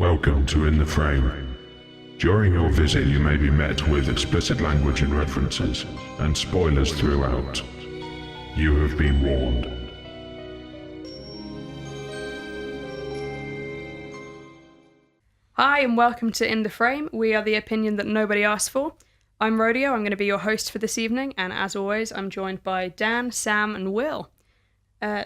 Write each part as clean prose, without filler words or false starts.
Welcome to In the Frame. During your visit you may be met with explicit language and references, and spoilers throughout. You have been warned. Hi and welcome to In the Frame. We are the opinion that nobody asked for. I'm Rodeo, I'm going to be your host for this evening, and as always I'm joined by Dan, Sam and Will.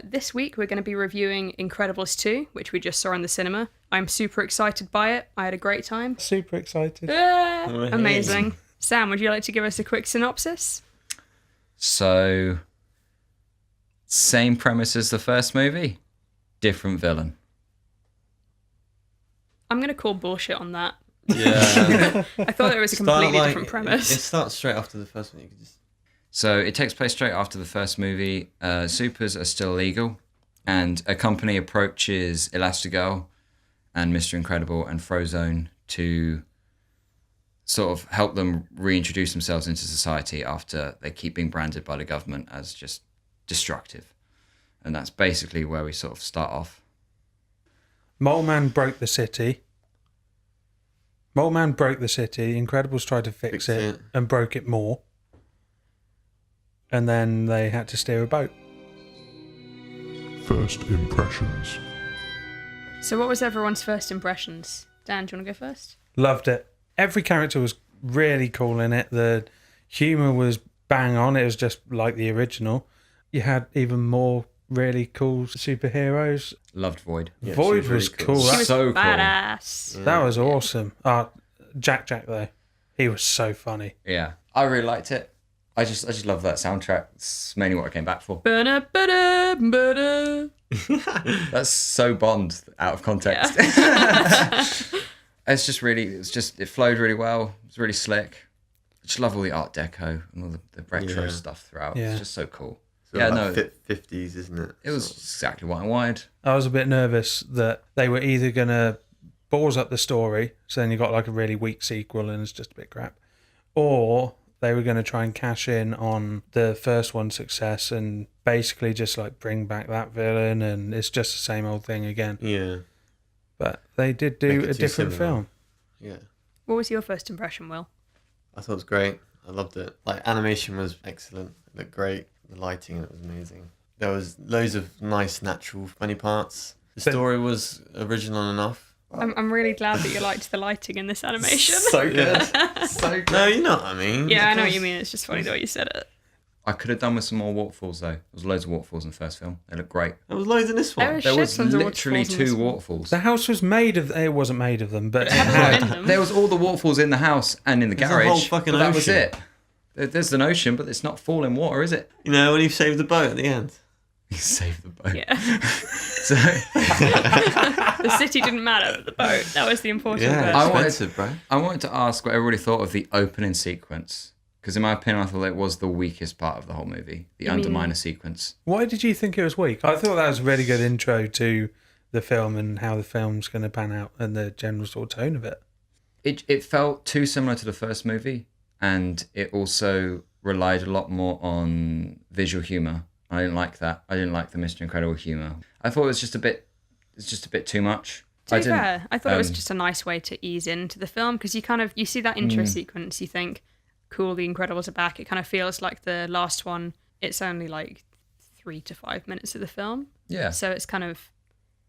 This week we're going to be reviewing Incredibles 2, which we just saw in the cinema. I'm super excited by it. I had a great time. Super excited. Amazing. Sam, would you like to give us a quick synopsis? So, same premise as the first movie, different villain. I'm going to call bullshit on that. Yeah. I thought it was a completely different premise. It starts straight after the first one. You could just... So it takes place straight after the first movie. Supers are still illegal, and a company approaches Elastigirl and Mr. Incredible and Frozone to sort of help them reintroduce themselves into society after they keep being branded by the government as just destructive. And that's basically where we sort of start off. Mole Man broke the city. Incredibles tried to fix it and broke it more. And then they had to steer a boat. First impressions. So what was everyone's first impressions? Dan, do you want to go first? Loved it. Every character was really cool in it. The humour was bang on. It was just like the original. You had even more really cool superheroes. Loved Void. Yeah, Void she was really cool. She was So cool. badass. That was awesome. Jack though. He was so funny. Yeah, I really liked it. I just love that soundtrack. It's mainly what I came back for. Ba-da-ba-da-ba-da. That's so Bond out of context. It flowed really well. It was really slick. I just love all the Art Deco and all the retro stuff throughout. Yeah. It's just so cool. So Yeah, like no. 50s, isn't it? It was exactly what I wanted. I was a bit nervous that they were either going to balls up the story, so then you got like a really weak sequel and it's just a bit crap, or they were going to try and cash in on the first one's success and basically just like bring back that villain and it's just the same old thing again. Yeah. But they did Make do it a too different similar. film. Yeah. What was your first impression, Will? I thought it was great. I loved it. Like, animation was excellent. It looked great. The lighting, it was amazing. There was loads of nice, natural, funny parts. The story was original enough. I'm really glad that you liked the lighting in this animation. So good. Yeah. So good. No, you know what I mean. Yeah, I know what you mean. It's just funny the way you said it. I could have done with some more waterfalls though. There was loads of waterfalls in the first film. They look great. There was loads in this one. There was There shit was tons of literally waterfalls in this two one. waterfalls. The house was made of... It wasn't made of them, but it had had... in them. There was all the waterfalls in the house and in the There's a garage. whole fucking but that was ocean. it. There's an ocean, but it's not falling water, is it? You know, when you saved the boat at the end. You saved the boat. Yeah. So The city didn't matter, but the boat. That was the important Yeah, bit. I wanted- expensive, bro. I wanted to ask what everybody thought of the opening sequence. Because in my opinion, I thought it was the weakest part of the whole movie. The You mean- Underminer sequence. Why did you think it was weak? I thought that was a really good intro to the film and how the film's going to pan out and the general sort of tone of it. It felt too similar to the first movie, and it also relied a lot more on visual humor. I didn't like that. I didn't like the Mr. Incredible humor. I thought it was just a bit too much. To I be didn't. fair, I thought it was just a nice way to ease into the film because you see that intro sequence, you think, cool, the Incredibles are back. It kind of feels like the last one. It's only like 3 to 5 minutes of the film. Yeah. So it's kind of,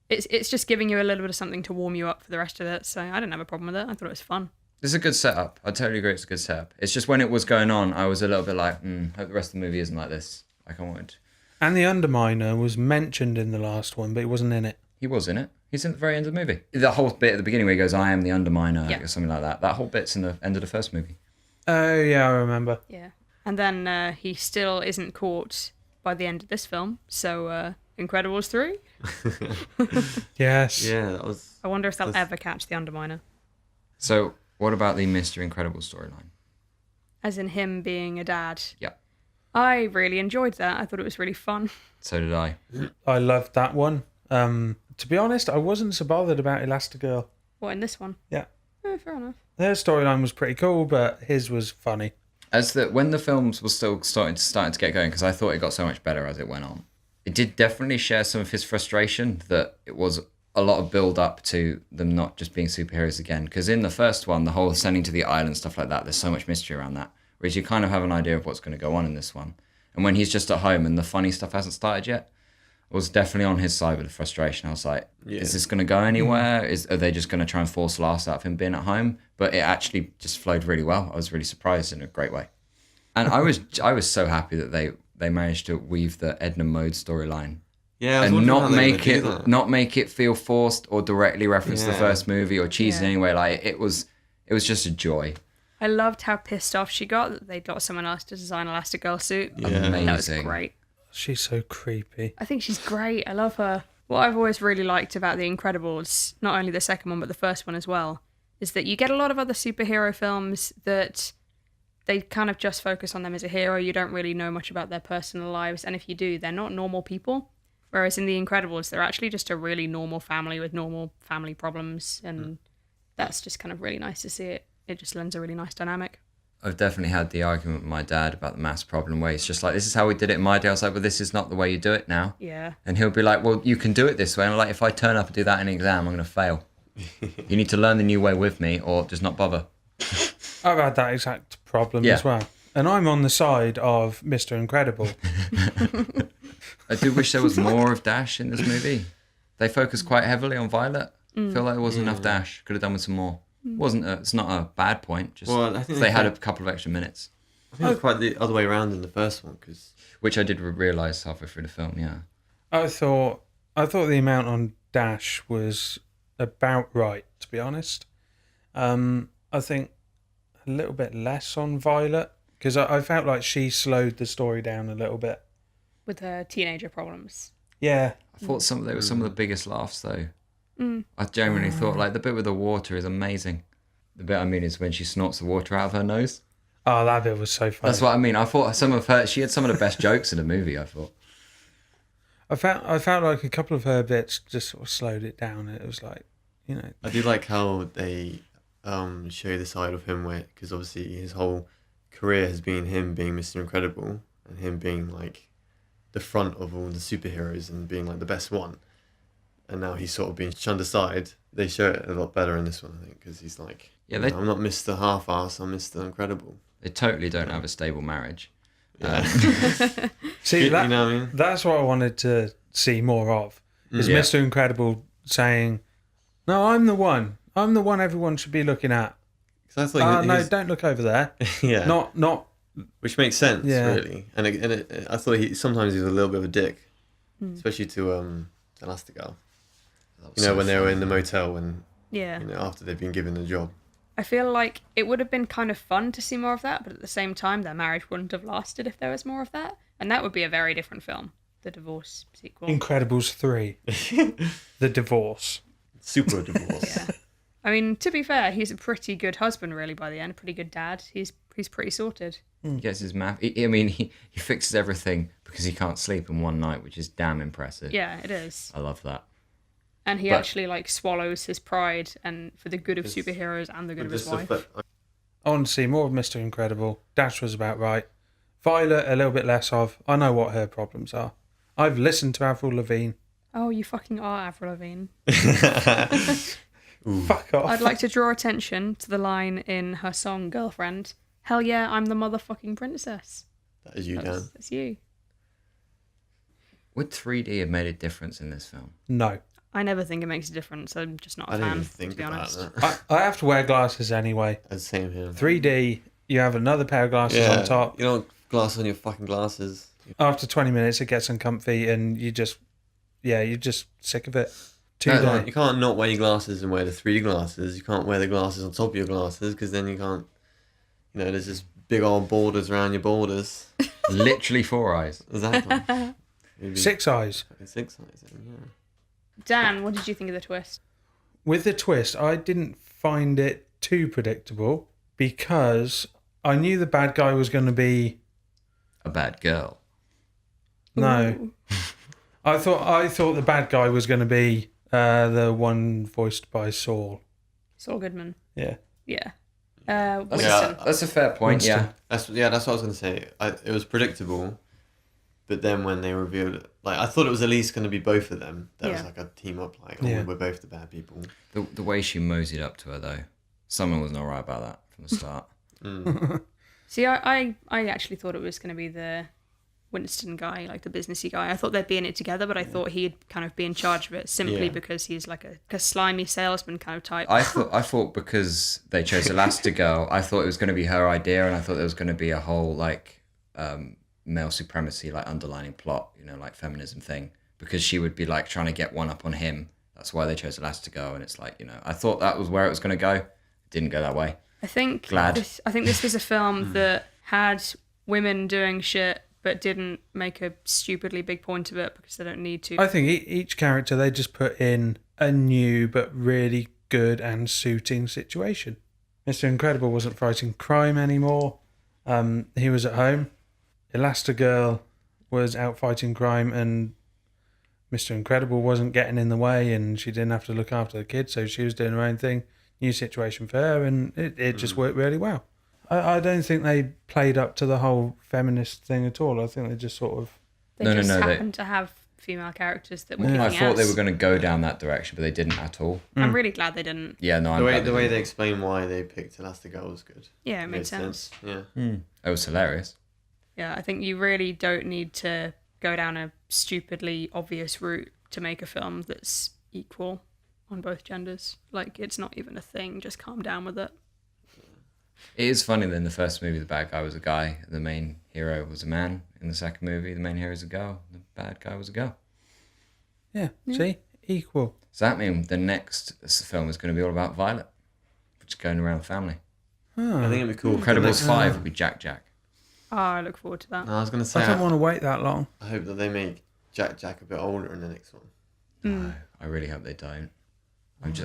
it's just giving you a little bit of something to warm you up for the rest of it. So I didn't have a problem with it. I thought it was fun. It's a good setup. I totally agree. It's a good setup. It's just when it was going on, I was a little bit like, hope the rest of the movie isn't like this. Like I wanted. And the Underminer was mentioned in the last one, but he wasn't in it. He was in it. He's in the very end of the movie. The whole bit at the beginning where he goes, I am the Underminer, Yeah. or something like that. That whole bit's in the end of the first movie. Oh, yeah, I remember. Yeah. And then he still isn't caught by the end of this film. So Incredibles 3. Yes. Yeah, that was... I wonder if they'll ever catch the Underminer. So, what about the Mr. Incredible storyline? As in him being a dad. Yeah, I really enjoyed that. I thought it was really fun. so did I. I loved that one. To be honest, I wasn't so bothered about Elastigirl. What, in this one? Yeah. Fair enough. Their storyline was pretty cool, but his was funny. When the films were still starting to get going, because I thought it got so much better as it went on. It did definitely share some of his frustration that it was a lot of build up to them not just being superheroes again. Because in the first one, the whole sending to the island, stuff like that, there's so much mystery around that. Whereas you kind of have an idea of what's going to go on in this one. And when he's just at home and the funny stuff hasn't started yet, I was definitely on his side with the frustration. I was like, is this going to go anywhere? Are they just going to try and force laughs out of him being at home? But it actually just flowed really well. I was really surprised in a great way. And I was so happy that they managed to weave the Edna Mode storyline. Yeah, And not make it feel forced or directly reference the first movie or cheesy in any way. Like it was just a joy. I loved how pissed off she got that they got someone else to design Elastigirl suit. Yeah. Amazing. That was great. She's so creepy. I think she's great. I love her. What I've always really liked about The Incredibles, not only the second one but the first one as well, is that you get a lot of other superhero films that they kind of just focus on them as a hero. You don't really know much about their personal lives, and if you do, they're not normal people. Whereas in The Incredibles, they're actually just a really normal family with normal family problems, and that's just kind of really nice to see it. It just lends a really nice dynamic. I've definitely had the argument with my dad about the maths problem where he's just like, this is how we did it in my day. I was like, well, this is not the way you do it now. Yeah. And he'll be like, well, you can do it this way. And I'm like, if I turn up and do that in an exam, I'm going to fail. You need to learn the new way with me or just not bother. I've had that exact problem as well. And I'm on the side of Mr. Incredible. I do wish there was more of Dash in this movie. They focus quite heavily on Violet. I feel like there wasn't enough Dash. Could have done with some more. It's not a bad point. Just Well, I think they had a couple of extra minutes, I think it was quite the other way around in the first one, because which I did realise halfway through the film. Yeah, I thought the amount on Dash was about right, to be honest. I think a little bit less on Violet, because I felt like she slowed the story down a little bit. With her teenager problems. Yeah. I thought they were some of the biggest laughs though. I genuinely thought like the bit with the water is amazing. The bit I mean is when she snorts the water out of her nose. Oh, that bit was so funny. That's what I mean. I thought she had some of the best jokes in the movie. I thought. I felt like a couple of her bits just sort of slowed it down. It was like, I do like how they show the side of him where, because obviously his whole career has been him being Mr. Incredible and him being like the front of all the superheroes and being like the best one. And now he's sort of being shunned aside. They show it a lot better in this one, I think, because he's like, I'm not Mr. Half-Ass, I'm Mr. Incredible. They totally don't have a stable marriage. Yeah. See, you know what I mean? That's what I wanted to see more of. Is Yeah. Mr. Incredible saying, "No, I'm the one. I'm the one everyone should be looking at." 'Cause I thought No, don't look over there. yeah, Not. which makes sense, Yeah. really. And I thought sometimes he was a little bit of a dick, especially to Elastigirl. When they were in the motel when Yeah. after they've been given the job. I feel like it would have been kind of fun to see more of that, but at the same time, their marriage wouldn't have lasted if there was more of that. And that would be a very different film, the divorce sequel. Incredibles 3. The divorce. Super divorce. Yeah. I mean, to be fair, he's a pretty good husband, really, by the end. Pretty good dad. He's pretty sorted. He gets his math. He fixes everything because he can't sleep in one night, which is damn impressive. Yeah, it is. I love that. And he actually swallows his pride and for the good of superheroes and the good of his wife. I want to see more of Mr. Incredible. Dash was about right. Violet, a little bit less of. I know what her problems are. I've listened to Avril Lavigne. Oh, you fucking are Avril Lavigne. Fuck off. I'd like to draw attention to the line in her song Girlfriend. Hell yeah, I'm the motherfucking princess. That is you, Dan. That's you. Would 3D have made a difference in this film? No. I never think it makes a difference. I'm just not a I didn't fan, even think to be about honest. that. I have to wear glasses anyway. Same here. 3D, you have another pair of glasses on top. You don't glass on your fucking glasses. After 20 minutes, it gets uncomfy and you're just sick of it. You can't not wear your glasses and wear the 3D glasses. You can't wear the glasses on top of your glasses because then you can't, there's just big old borders around your borders. Literally 4 eyes. Exactly. Maybe 6 eyes. 6 eyes, yeah. Dan, what did you think of the twist? With the twist, I didn't find it too predictable because I knew the bad guy was going to be... A bad girl. No. Ooh. I thought the bad guy was going to be the one voiced by Saul. Saul Goodman. Yeah. Yeah. That's, Winston. that's a fair point, Winston. yeah. That's what I was going to say. It was predictable, But then when they revealed it, like I thought it was at least going to be both of them. That was Yeah. like a team up, like Yeah. we're both the bad people. The way she moseyed up to her though, someone wasn't alright about that from the start. See, I actually thought it was going to be the Winston guy, like the businessy guy. I thought they'd be in it together, but I thought he'd kind of be in charge of it simply Yeah. because he's like a slimy salesman kind of type. I thought because they chose Elastigirl, I thought it was going to be her idea, and I thought there was going to be a whole like male supremacy like underlining plot, like feminism thing, because she would be like trying to get one up on him. That's why they chose Elastigirl, and it's like I thought that was where it was going to go. It didn't go that way. I think Glad. this was a film that had women doing shit but didn't make a stupidly big point of it because they don't need to. I think each character they just put in a new but really good and suiting situation. Mr. Incredible wasn't fighting crime anymore. He was at home. Elastigirl was out fighting crime, and Mr. Incredible wasn't getting in the way, and she didn't have to look after the kids, so she was doing her own thing. New situation for her, and it just worked really well. I don't think they played up to the whole feminist thing at all. I think they just sort of... They No, just they- happened to have female characters that were Yeah. I kicking thought they ass. were going to go down that direction, but they didn't at all. I'm really glad they didn't. Yeah, no, I'm The way glad the they way didn't. they explain why they picked Elastigirl was good. Yeah, it made sense. Yeah. It was hilarious. Yeah, I think you really don't need to go down a stupidly obvious route to make a film that's equal on both genders. Like, it's not even a thing. Just calm down with it. It is funny that in the first movie the bad guy was a guy, the main hero was a man. In the second movie the main hero is a girl, the bad guy was a girl. Yeah, see? Equal. Does that mean the next film is going to be all about Violet? Just going around the family. I think it'd be cool. Incredibles 5 will be Jack Jack. Oh, I look forward to that. No, I was gonna say. I don't want to wait that long. I hope that they make Jack a bit older in the next one. No, I really hope they don't.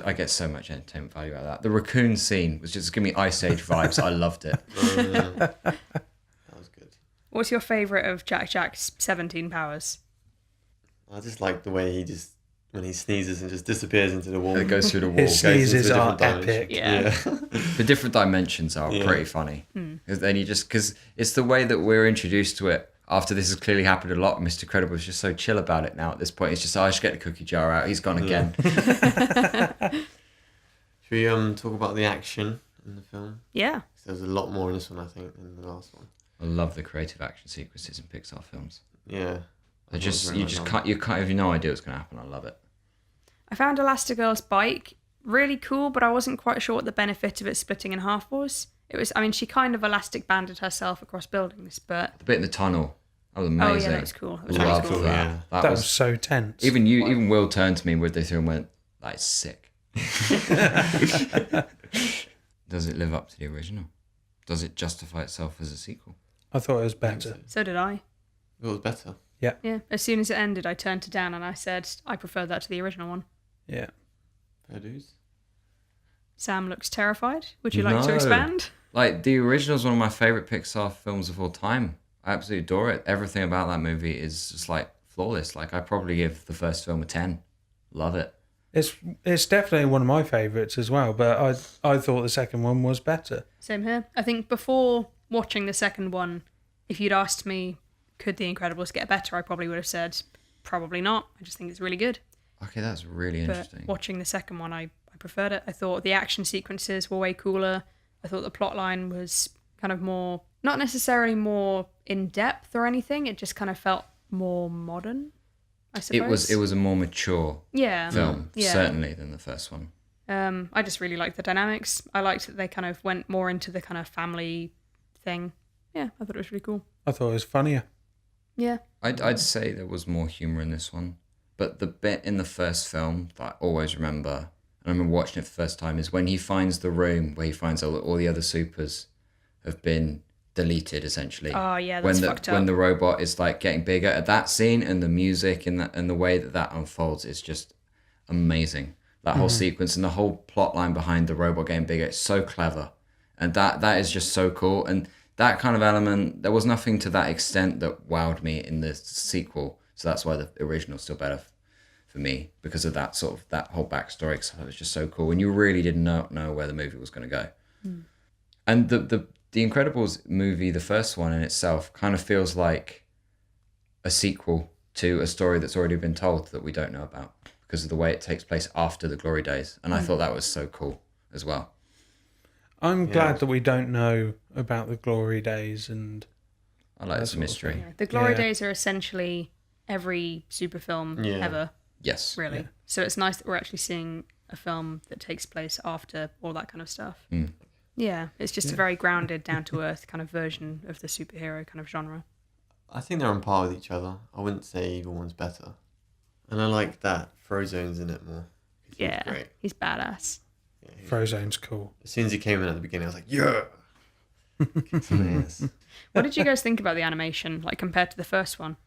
I get so much entertainment value out of that. The raccoon scene was just giving me Ice Age vibes. I loved it. That was good. What's your favourite of Jack Jack's 17 powers? I just like the way when he sneezes and just disappears into the wall. It goes through the wall. His Goes into sneezes a are different epic. dimension. Yeah. The different dimensions are Yeah. pretty funny. Because then because it's the way that we're introduced to it. After this has clearly happened a lot, Mr. Credible is just so chill about it now at this point. It's just, I should get the cookie jar out. He's gone again. Should we talk about the action in the film? Yeah. There's a lot more in this one, I think, than the last one. I love the creative action sequences in Pixar films. Yeah. They're just, you have no idea what's going to happen. I love it. I found Elastigirl's bike really cool, but I wasn't quite sure what the benefit of it splitting in half was. She kind of elastic banded herself across buildings, but... The bit in the tunnel, that was Oh, amazing. yeah, that was cool. That was really Love cool. that. Yeah. That was was so tense. even Will turned to me midway through and went, "That's sick." Does it live up to the original? Does it justify itself as a sequel? I thought it was better. So did I. It was better. Yeah. As soon as it ended, I turned to Dan and I said, I prefer that to the original one. Yeah. Fair dues. Sam looks terrified. Would you like to No. expand? Like, the original is one of my favorite Pixar films of all time. I absolutely adore it. Everything about that movie is just like flawless. Like, I probably give the first film a 10. Love it. It's definitely one of my favourites as well, but I thought the second one was better. Same here. I think before watching the second one, if you'd asked me, could The Incredibles get better, I probably would have said, probably not. I just think it's really good. Okay, that's really interesting. But watching the second one, I preferred it. I thought the action sequences were way cooler. I thought the plot line was kind of more, not necessarily more in depth or anything. It just kind of felt more modern, I suppose. It was a more mature yeah. film, Yeah. certainly, than the first one. I just really liked the dynamics. I liked that they kind of went more into the kind of family thing. Yeah, I thought it was really cool. I thought it was funnier. Yeah. I'd say there was more humour in this one. But the bit in the first film that I always remember, and I remember watching it for the first time, is when he finds the room where he finds all the other supers have been deleted, essentially. Oh, yeah, that's fucked up. When the robot is like getting bigger. At that scene and the music and the way that unfolds is just amazing. That whole sequence and the whole plot line behind the robot getting bigger, it's so clever. And that is just so cool. And that kind of element, there was nothing to that extent that wowed me in the sequel. So that's why the original's still better for me, because of that sort of, that whole backstory. Because it was just so cool. And you really did not know where the movie was going to go. And the Incredibles movie, the first one in itself, kind of feels like a sequel to a story that's already been told that we don't know about because of the way it takes place after the glory days. And I thought that was so cool as well. I'm glad that we don't know about the glory days, and I like this mystery. Yeah. The glory Yeah. days are essentially every super film ever, Yes. really. Yeah. So it's nice that we're actually seeing a film that takes place after all that kind of stuff. Yeah, it's just a very grounded, down-to-earth kind of version of the superhero kind of genre. I think they're on par with each other. I wouldn't say either one's better. And I like that Frozone's in it more. He's Yeah, great. he's badass. Yeah, Frozone's cool. as soon as he came in at the beginning, I was like, yeah! Kick some ass. What did you guys think about the animation, like compared to the first one?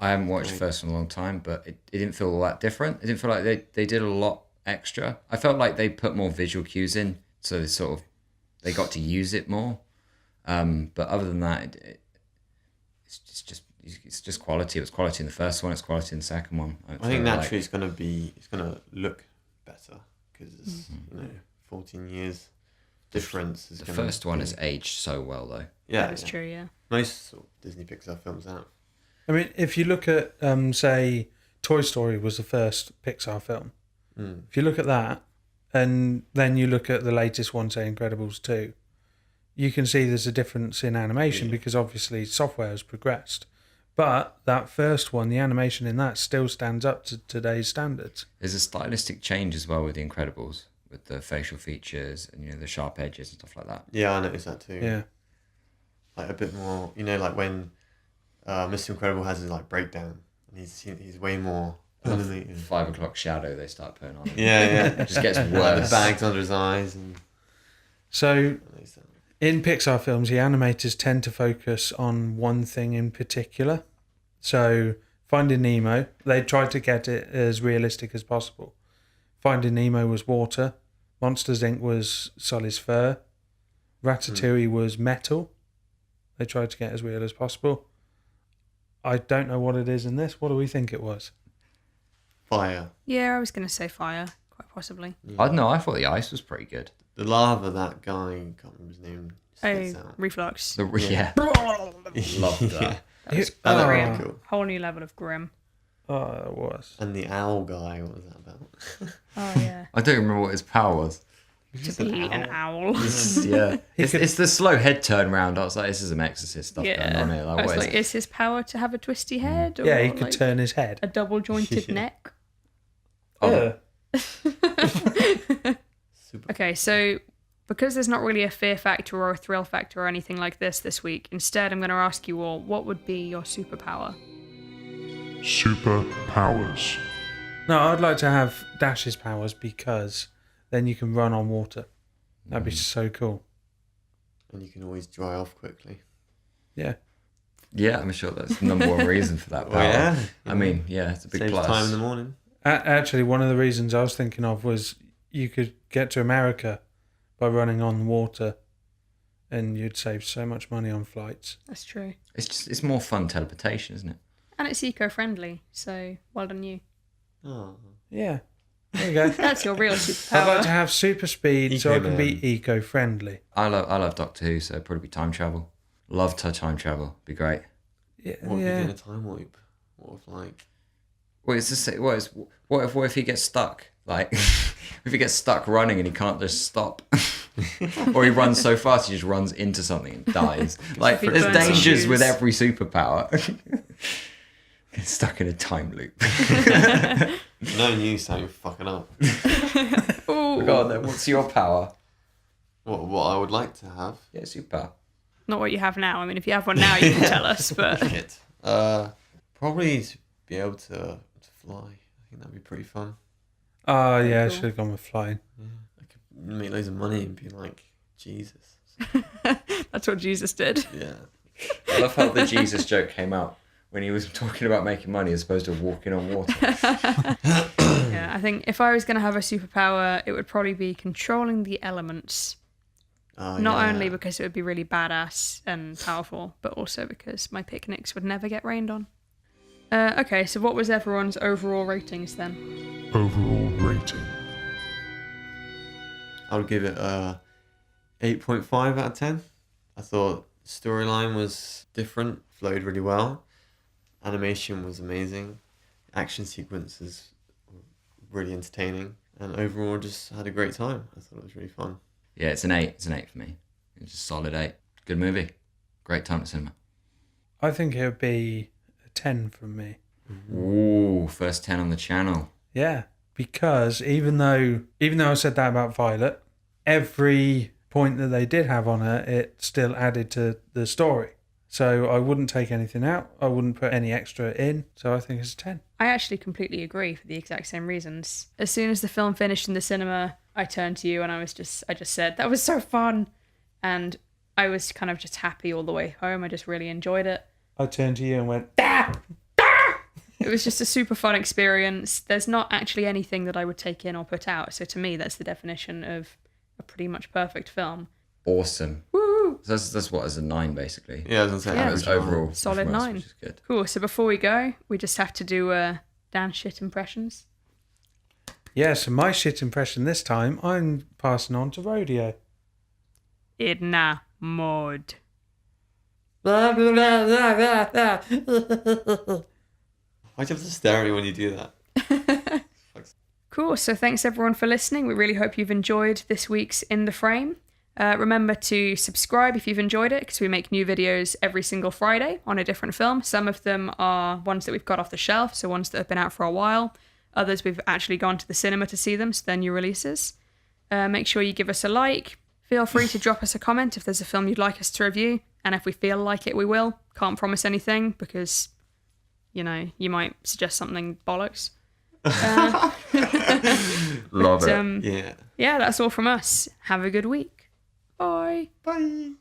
I haven't watched the first one in a long time, but it didn't feel all that different. It didn't feel like they did a lot extra. I felt like they put more visual cues in, so they got to use it more. But other than that, it's just quality. It was quality in the first one. It's quality in the second one. I think naturally it's gonna look better because it's 14 years difference. The first one has aged so well, though. Yeah, That's true, yeah. Most sort of Disney Pixar films out. I mean, if you look at, say, Toy Story was the first Pixar film. If you look at that, and then you look at the latest one, say Incredibles 2, you can see there's a difference in animation because obviously software has progressed. But that first one, the animation in that still stands up to today's standards. There's a stylistic change as well with The Incredibles, with the facial features and the sharp edges and stuff like that. Yeah, I noticed that too. Yeah. Like a bit more, like when Mr. Incredible has his like breakdown, and he's way more animated. 5 o'clock shadow they start putting on. Yeah. It just gets Like worse. the bags under his eyes and. So I noticed that. in Pixar films, the animators tend to focus on one thing in particular. So Finding Nemo, they tried to get it as realistic as possible. Finding Nemo was water. Monsters Inc. was Sully's fur. Ratatouille was metal. They tried to get as real as possible. I don't know what it is in this. What do we think it was? Fire. Yeah, I was going to say fire, quite possibly. I don't know. I thought the ice was pretty good. The lava that guy, can't remember his name, spits Oh, out. reflux. Yeah. Loved that. That was Oh. really cool. Whole new level of grim. Oh, it was. And the owl guy, what was that about? Oh, yeah. I don't remember what his power was. To be an owl. Yeah. It's the slow head turn round. I was like, this is some Exorcist stuff going on here. I Like, was what is like, is his power to have a twisty head? Or Yeah, he could like turn his head. a double jointed neck? Oh. Super. Okay, so because there's not really a fear factor or a thrill factor or anything like this week, instead I'm going to ask you all, what would be your superpower? Superpowers. No, I'd like to have Dash's powers because then you can run on water. That'd be so cool. And you can always dry off quickly. Yeah. Yeah, I'm sure that's the number one reason for that power. Oh, yeah. I mean, yeah, it's a big Saves plus. time in the morning. Actually, one of the reasons I was thinking of was you could get to America by running on water and you'd save so much money on flights. That's true. It's more fun teleportation, isn't it? And it's eco-friendly, so well done you. Oh. Yeah. There you go. That's your real I'd like to superpower. have super speed so I can be Eco-man. eco-friendly. I love Doctor Who, so it'd probably be time travel. Love to time travel. Be great. Yeah. What if you yeah. get a time warp? What if like... What if he gets stuck? Like, if he gets stuck running and he can't just stop, or he runs so fast he just runs into something and dies. Like, If he there's burns his dangers shoes. with every superpower. Get stuck in a time loop. No news, how you're fucking up. Ooh, Go on then. What's your power? What I would like to have... Yeah, superpower. not what you have now. I mean, if you have one now, you can tell us, but Shit. Probably to be able to fly. I think that'd be pretty fun. Oh, yeah, I cool. should have gone with flying. I could make loads of money and be like, Jesus. that's what Jesus did. Yeah. I love how the Jesus joke came out when he was talking about making money as opposed to walking on water. Yeah, I think if I was going to have a superpower, it would probably be controlling the elements. Oh, Not yeah. only because it would be really badass and powerful, but also because my picnics would never get rained on. Okay, so what was everyone's overall ratings then? Overall rating. I would give it a 8.5 out of 10. I thought the storyline was different, flowed really well, Animation was amazing. Action sequences were really entertaining. And overall, just had a great time. I thought it was really fun. Yeah, it's an 8. It's an 8 for me. It's a solid 8. Good movie. Great time at cinema. I think it would be a 10 from me. Ooh, first 10 on the channel. Yeah, because even though I said that about Violet, every point that they did have on her, it still added to the story. So I wouldn't take anything out. I wouldn't put any extra in. So I think it's a 10. I actually completely agree for the exact same reasons. As soon as the film finished in the cinema, I turned to you and I just said, that was so fun. And I was kind of just happy all the way home. I just really enjoyed it. I turned to you and went, It was just a super fun experience. There's not actually anything that I would take in or put out. So to me, that's the definition of a pretty much perfect film. Awesome. Woo! So that's what, as a 9, basically. Yeah, I was going to say Yeah. average Overall. Solid from us, 9. Which is good. Cool. So before we go, we just have to do Dan shit impressions. yeah, so my shit impression this time, I'm passing on to Rodeo. Edna mod. Why'd you have to stare at me when you do that? Cool. So thanks everyone for listening. We really hope you've enjoyed this week's In the Frame. Remember to subscribe if you've enjoyed it, because we make new videos every single Friday on a different film. Some of them are ones that we've got off the shelf, so ones that have been out for a while. Others we've actually gone to the cinema to see them, so they're new releases. Make sure you give us a like. Feel free to drop us a comment if there's a film you'd like us to review. And if we feel like it, we will. Can't promise anything because, you might suggest something bollocks. Love it. Yeah. Yeah, that's all from us. Have a good week. Bye. Bye.